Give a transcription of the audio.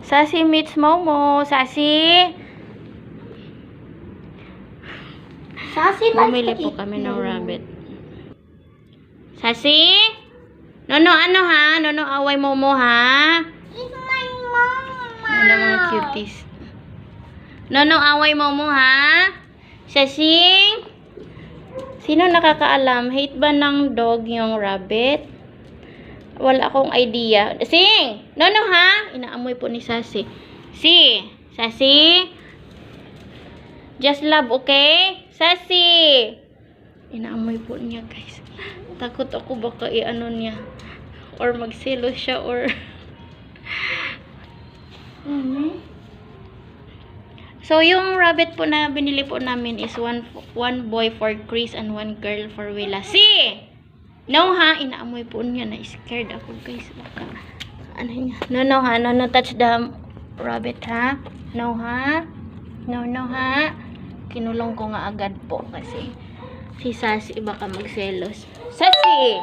Sassy meets Momo. Sassy. Sassy Bumili po kami ng rabbit. Sassy? Nono, ano ha? Nono, away Momo ha? It's my mama. Ano mga cuties? Nono, away Momo ha? Sassy? Sino nakakaalam? Hate ba ng dog yung rabbit? Wala akong idea. Sing! Nono ha? Inaamoy po ni Sassy. Sassy? Just love, okay? Sassy! Inaamoy po niya, guys. Takot ako baka i-ano niya. Or magsilo siya or... So, yung rabbit po na binili po namin is one boy for Chris and one girl for Willa. No ha? Inaamoy po niya. Na-scared ako, guys. Baka, ano niya? No ha? No touch the rabbit ha? No ha? No ha? Kinulong ko nga agad po kasi si Sassy baka magselos. Sassy!